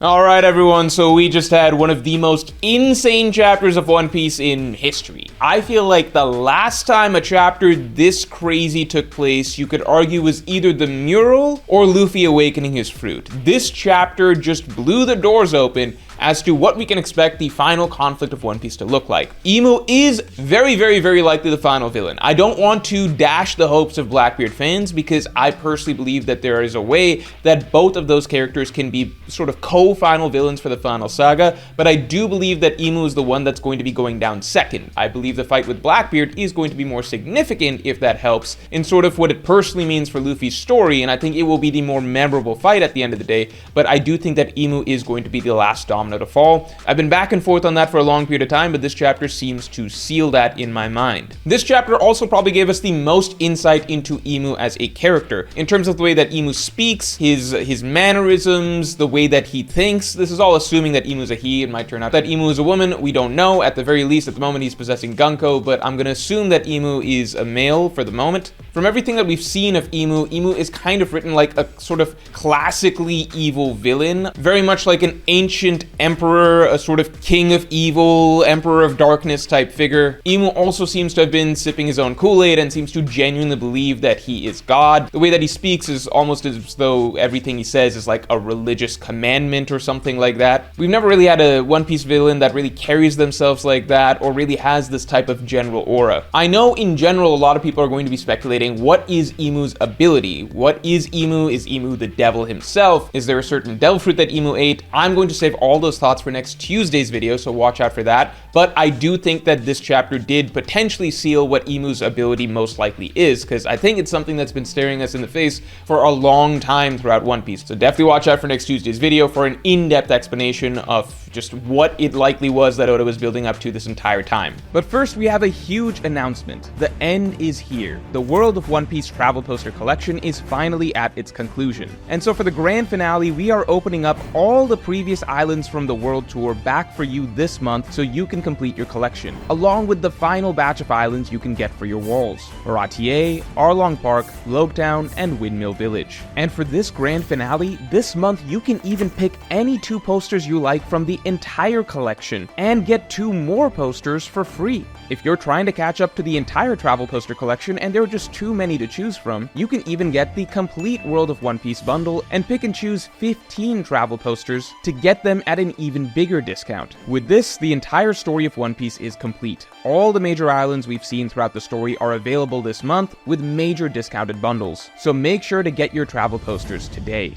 Alright everyone, so we just had one of the most insane chapters of One Piece in history. I feel like the last time a chapter this crazy took place, you could argue was either the mural or Luffy awakening his fruit. This chapter just blew the doors open as to what we can expect the final conflict of One Piece to look like. Imu is very likely the final villain. I don't want to dash the hopes of Blackbeard fans because I personally believe that there is a way that both of those characters can be sort of co-final villains for the final saga, but I do believe that Imu is the one that's going to be going down second. I believe the fight with Blackbeard is going to be more significant, if that helps, in sort of what it personally means for Luffy's story, and I think it will be the more memorable fight at the end of the day, but I do think that Imu is going to be the last domino to fall. I've been back and forth on that for a long period of time, but this chapter seems to seal that in my mind. This chapter also probably gave us the most insight into Imu as a character, in terms of the way that Imu speaks, his mannerisms, the way that he thinks. This is all assuming that Imu is a he. It might turn out that Imu is a woman. We don't know. At the very least, at the moment, he's possessing Gunko, but I'm gonna assume that Imu is a male for the moment. From everything that we've seen of Imu, Imu is kind of written like a sort of classically evil villain, very much like an ancient emperor, a sort of king of evil, emperor of darkness type figure. Imu also seems to have been sipping his own Kool-Aid and seems to genuinely believe that he is God. The way that he speaks is almost as though everything he says is like a religious commandment or something like that. We've never really had a One Piece villain that really carries themselves like that or really has this type of general aura. I know in general a lot of people are going to be speculating, what is Imu's ability? What is Imu? Is Imu the devil himself? Is there a certain devil fruit that Imu ate? I'm going to save all those thoughts for next Tuesday's video, so watch out for that. But I do think that this chapter did potentially seal what Imu's ability most likely is, because I think it's something that's been staring us in the face for a long time throughout One Piece. So definitely watch out for next Tuesday's video for an in-depth explanation of just what it likely was that Oda was building up to this entire time. But first, we have a huge announcement. The end is here. The World of One Piece travel poster collection is finally at its conclusion. And so for the grand finale, we are opening up all the previous islands from the World Tour back for you this month so you can complete your collection, along with the final batch of islands you can get for your walls: Baratie, Arlong Park, Lobetown, and Windmill Village. And for this grand finale, this month you can even pick any 2 posters you like from the entire collection and get 2 more posters for free. If you're trying to catch up to the entire travel poster collection and there are just too many to choose from, you can even get the complete World of One Piece bundle and pick and choose 15 travel posters to get them at an even bigger discount. With this, the entire story of One Piece is complete. All the major islands we've seen throughout the story are available this month with major discounted bundles, so make sure to get your travel posters today.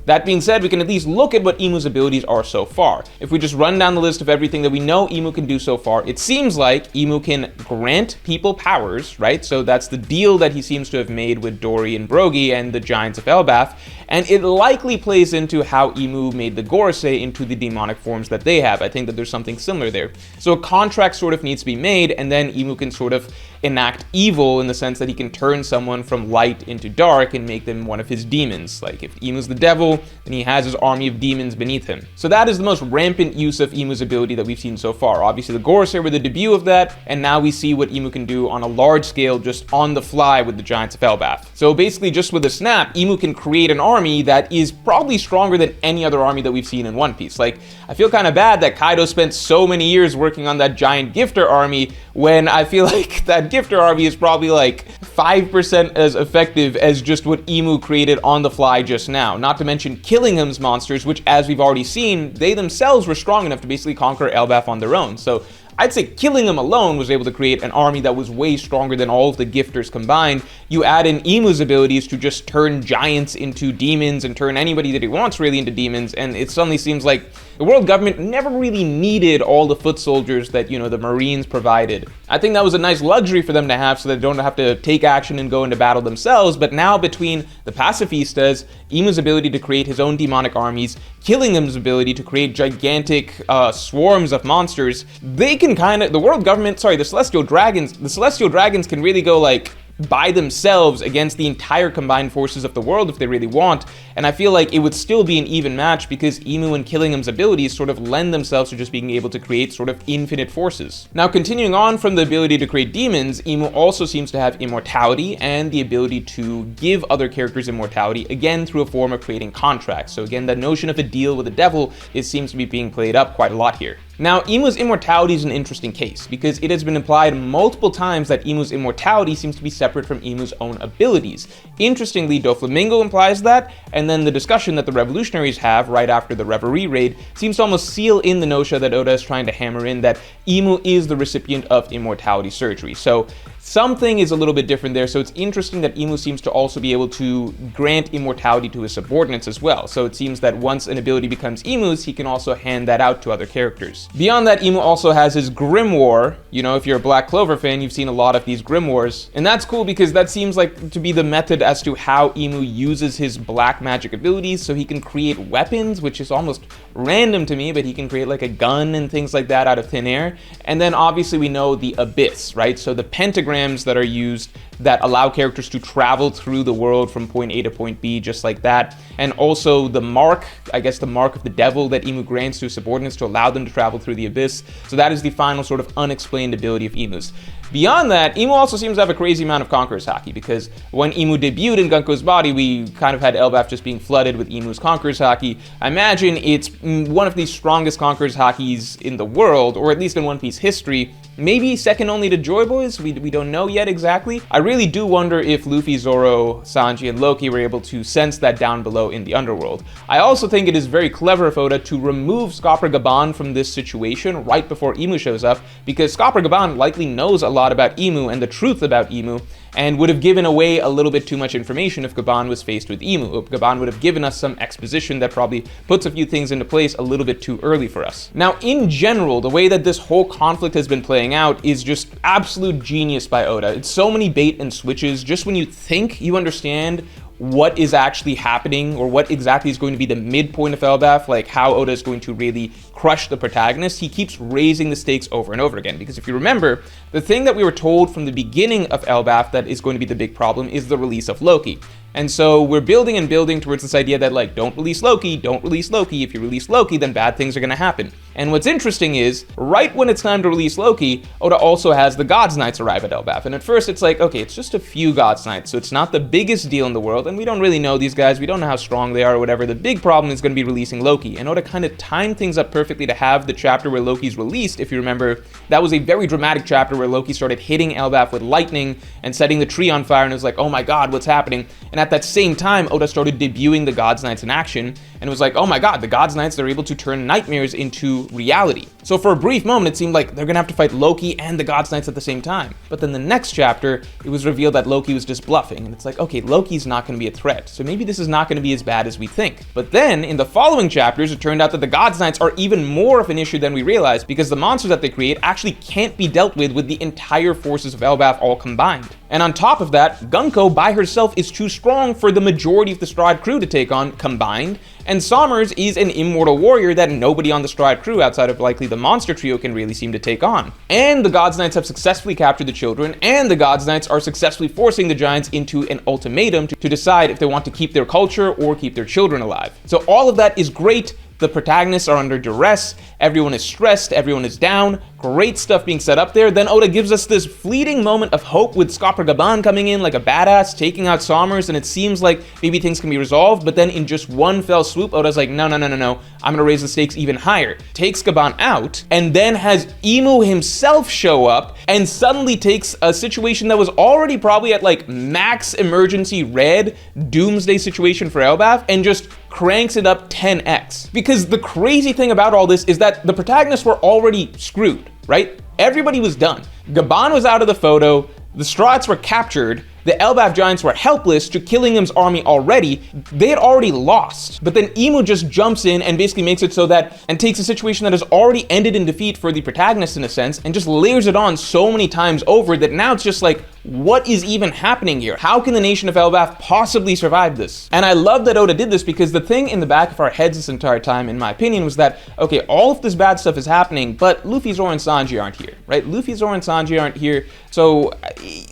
That being said, we can at least look at what Imu's abilities are so far. If we just run down the list of everything that we know Imu can do so far, it seems like Imu can grant people powers, right? So that's the deal that he seems to have made with Dory and Brogy and the Giants of Elbaf, and it likely plays into how Imu made the Gorosei into the demonic forms that they have. I think that there's something similar there. So a contract sort of needs to be made, and then Imu can sort of enact evil in the sense that he can turn someone from light into dark and make them one of his demons. Like if Imu's the devil, then he has his army of demons beneath him. So that is the most rampant use of Imu's ability that we've seen so far. Obviously the Gorosei were the debut of that, and now we see what Imu can do on a large scale just on the fly with the Giants of Elbaf. So basically just with a snap, Imu can create an army that is probably stronger than any other army that we've seen in One Piece. Like, I feel kind of bad that Kaido spent so many years working on that giant gifter army when I feel like that gifter army is probably like 5% as effective as just what Imu created on the fly just now. Not to mention Killingham's monsters, which as we've already seen, they themselves were strong enough to basically conquer Elbaf on their own. So I'd say Killingham alone was able to create an army that was way stronger than all of the gifters combined. You add in Imu's abilities to just turn giants into demons and turn anybody that he wants really into demons, and it suddenly seems like the world government never really needed all the foot soldiers that, you know, the Marines provided. I think that was a nice luxury for them to have so they don't have to take action and go into battle themselves, but now between the pacifistas, Imu's ability to create his own demonic armies, Killingham's ability to create gigantic swarms of monsters, they can kind of, the Celestial Dragons can really go like by themselves against the entire combined forces of the world if they really want, and I feel like it would still be an even match because Imu and Killingham's abilities sort of lend themselves to just being able to create sort of infinite forces. Now, continuing on from the ability to create demons, Imu also seems to have immortality and the ability to give other characters immortality, again through a form of creating contracts. So again, the notion of a deal with the devil seems to be being played up quite a lot here. Now, Imu's immortality is an interesting case because it has been implied multiple times that Imu's immortality seems to be separate from Imu's own abilities. Interestingly, Doflamingo implies that, and then the discussion that the revolutionaries have right after the Reverie raid seems to almost seal in the notion that Oda is trying to hammer in that Imu is the recipient of immortality surgery. So something is a little bit different there, so it's interesting that Imu seems to also be able to grant immortality to his subordinates as well. So it seems that once an ability becomes Imu's, he can also hand that out to other characters. Beyond that, Imu also has his Grimoire. You know, if you're a Black Clover fan, you've seen a lot of these Grimoires. And that's cool because that seems like to be the method as to how Imu uses his black magic abilities. So he can create weapons, which is almost random to me, but he can create like a gun and things like that out of thin air. And then obviously we know the Abyss, right? So the pentagrams that are used that allow characters to travel through the world from point A to point B, just like that. And also the mark, I guess the mark of the devil that Imu grants to his subordinates to allow them to travel through the Abyss. So that is the final sort of unexplained ability of Imu's. Beyond that, Imu also seems to have a crazy amount of Conqueror's Haki, because when Imu debuted in Gunko's body, we kind of had Elbaf just being flooded with Imu's Conqueror's Haki. I imagine it's one of the strongest Conqueror's Hakis in the world, or at least in One Piece history. Maybe second only to Joy Boys, we don't know yet exactly. I really do wonder if Luffy, Zoro, Sanji, and Loki were able to sense that down below in the underworld. I also think it is very clever of Oda to remove Scopper Gaban from this situation right before Imu shows up, because Scopper Gaban likely knows a lot about Imu and the truth about Imu, and would have given away a little bit too much information if Gaban was faced with Imu. Gaban would have given us some exposition that probably puts a few things into place a little bit too early for us. Now, in general, the way that this whole conflict has been playing out is just absolute genius by Oda. It's so many bait and switches. Just when you think you understand what is actually happening or what exactly is going to be the midpoint of Elbaf, like how Oda is going to really crush the protagonist, he keeps raising the stakes over and over again. Because if you remember, the thing that we were told from the beginning of Elbaf that is going to be the big problem is the release of Loki. And so we're building and building towards this idea that, like, don't release Loki, don't release Loki. If you release Loki, then bad things are going to happen. And what's interesting is, right when it's time to release Loki, Oda also has the Gods Knights arrive at Elbaf. And at first it's like, okay, it's just a few Gods Knights, so it's not the biggest deal in the world, and we don't really know these guys, we don't know how strong they are or whatever. The big problem is going to be releasing Loki. And Oda kind of timed things up perfectly to have the chapter where Loki's released. If you remember, that was a very dramatic chapter where Loki started hitting Elbaf with lightning and setting the tree on fire, and it was like, oh my god, what's happening? And at that same time, Oda started debuting the Gods Knights in action, and it was like, oh my god, the Gods Knights, they're able to turn nightmares into reality. So for a brief moment, it seemed like they're gonna have to fight Loki and the Gods Knights at the same time. But then the next chapter, it was revealed that Loki was just bluffing, and it's like, okay, Loki's not gonna be a threat, so maybe this is not gonna be as bad as we think. But then, in the following chapters, it turned out that the Gods Knights are even more of an issue than we realized, because the monsters that they create actually can't be dealt with the entire forces of Elbaf all combined. And on top of that, Gunko by herself is too strong for the majority of the Stride crew to take on combined, and Sommers is an immortal warrior that nobody on the Stride crew outside of likely the Monster Trio can really seem to take on. And the Gods Knights have successfully captured the children, and the Gods Knights are successfully forcing the Giants into an ultimatum to decide if they want to keep their culture or keep their children alive. So all of that is great. The protagonists are under duress, everyone is stressed, everyone is down, great stuff being set up there. Then Oda gives us this fleeting moment of hope with Scopper Gaban coming in like a badass, taking out Sommers, and it seems like maybe things can be resolved, but then in just one fell swoop, Oda's like, no, I'm gonna raise the stakes even higher. Takes Gaban out, and then has Imu himself show up, and suddenly takes a situation that was already probably at like max emergency red doomsday situation for Elbaf, and just cranks it up 10x. Because the crazy thing about all this is that the protagonists were already screwed, right? Everybody was done. Gaban was out of the photo, the Strats were captured, the Elbaf Giants were helpless to Killingham's army already. They had already lost. But then Imu just jumps in and basically makes it so that, and takes a situation that has already ended in defeat for the protagonist in a sense, and just layers it on so many times over that now it's just like, what is even happening here? How can the nation of Elbaf possibly survive this? And I love that Oda did this, because the thing in the back of our heads this entire time, in my opinion, was that, okay, all of this bad stuff is happening, but Luffy, Zoro, and Sanji aren't here, right? Luffy, Zoro, and Sanji aren't here, so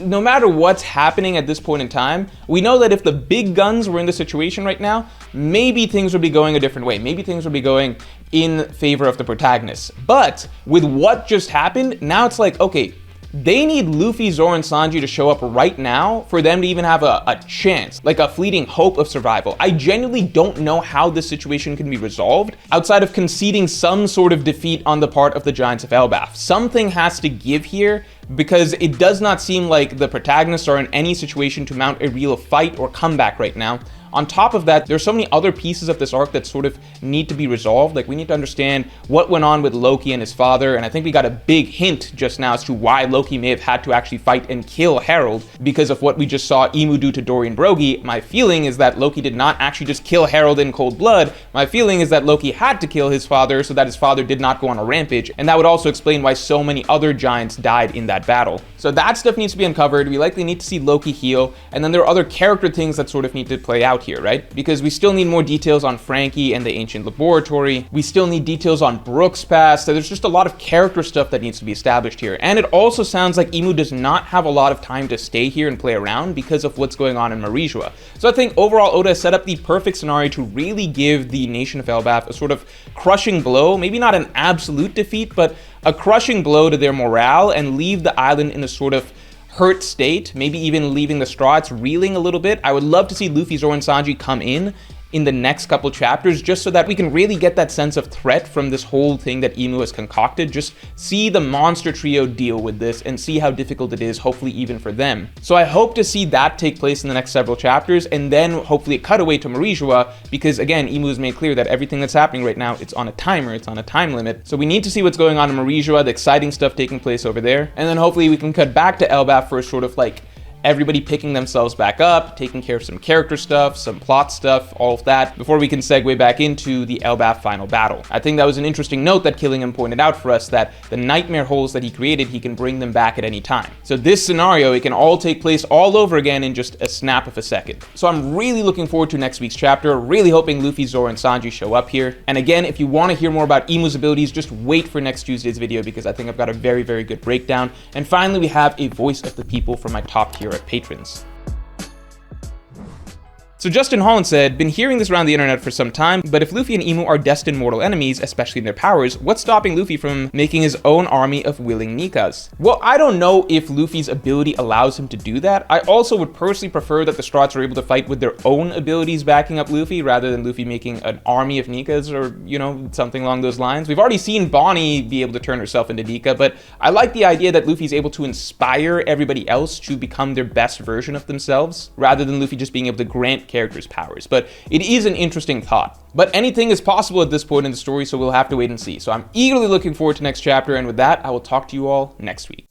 no matter what's happening at this point in time, we know that if the big guns were in the situation right now, maybe things would be going a different way. Maybe things would be going in favor of the protagonist. But with what just happened, now it's like, okay, they need Luffy, Zoro, and Sanji to show up right now for them to even have a chance, like a fleeting hope of survival. I genuinely don't know how this situation can be resolved outside of conceding some sort of defeat on the part of the Giants of Elbaf. Something has to give here, because it does not seem like the protagonists are in any situation to mount a real fight or comeback right now. On top of that, there's so many other pieces of this arc that sort of need to be resolved. Like, we need to understand what went on with Loki and his father, and I think we got a big hint just now as to why Loki may have had to actually fight and kill Harold because of what we just saw Imu do to Dorian Brogy. My feeling is that Loki did not actually just kill Harold in cold blood. My feeling is that Loki had to kill his father so that his father did not go on a rampage, and that would also explain why so many other giants died in that battle. So that stuff needs to be uncovered. We likely need to see Loki heal, and then there are other character things that sort of need to play out here, right? Because we still need more details on Frankie and the ancient laboratory. We still need details on Brook's past. So there's just a lot of character stuff that needs to be established here. And it also sounds like Imu does not have a lot of time to stay here and play around because of what's going on in Marijua. So I think overall Oda has set up the perfect scenario to really give the nation of Elbaf a sort of crushing blow, maybe not an absolute defeat, but a crushing blow to their morale, and leave the island in a sort of hurt state, maybe even leaving the Straw Hats reeling a little bit. I would love to see Luffy, Zoro, and Sanji come in the next couple chapters, just so that we can really get that sense of threat from this whole thing that Imu has concocted. Just see the monster trio deal with this and see how difficult it is, hopefully even for them. So I hope to see that take place in the next several chapters, and then hopefully a cutaway to Marijua, because again, Imu has made clear that everything that's happening right now, it's on a timer, it's on a time limit. So we need to see what's going on in Marijua, the exciting stuff taking place over there, and then hopefully we can cut back to Elbaf for a sort of like everybody picking themselves back up, taking care of some character stuff, some plot stuff, all of that, before we can segue back into the Elbaf final battle. I think that was an interesting note that Killingham pointed out for us, that the nightmare holes that he created, he can bring them back at any time. So this scenario, it can all take place all over again in just a snap of a second. So I'm really looking forward to next week's chapter, really hoping Luffy, Zoro, and Sanji show up here. And again, if you want to hear more about Imu's abilities, just wait for next Tuesday's video, because I think I've got a very, very good breakdown. And finally, we have a voice of the people from my top tier at patrons. So Justin Holland said, been hearing this around the internet for some time, but if Luffy and Imu are destined mortal enemies, especially in their powers, what's stopping Luffy from making his own army of willing Nikas? Well, I don't know if Luffy's ability allows him to do that. I also would personally prefer that the Straw Hats are able to fight with their own abilities backing up Luffy, rather than Luffy making an army of Nikas, or, you know, something along those lines. We've already seen Bonnie be able to turn herself into Nika, but I like the idea that Luffy's able to inspire everybody else to become their best version of themselves, rather than Luffy just being able to grant characters powers. But it is an interesting thought. But anything is possible at this point in the story, so we'll have to wait and see. So I'm eagerly looking forward to next chapter, and with that, I will talk to you all next week.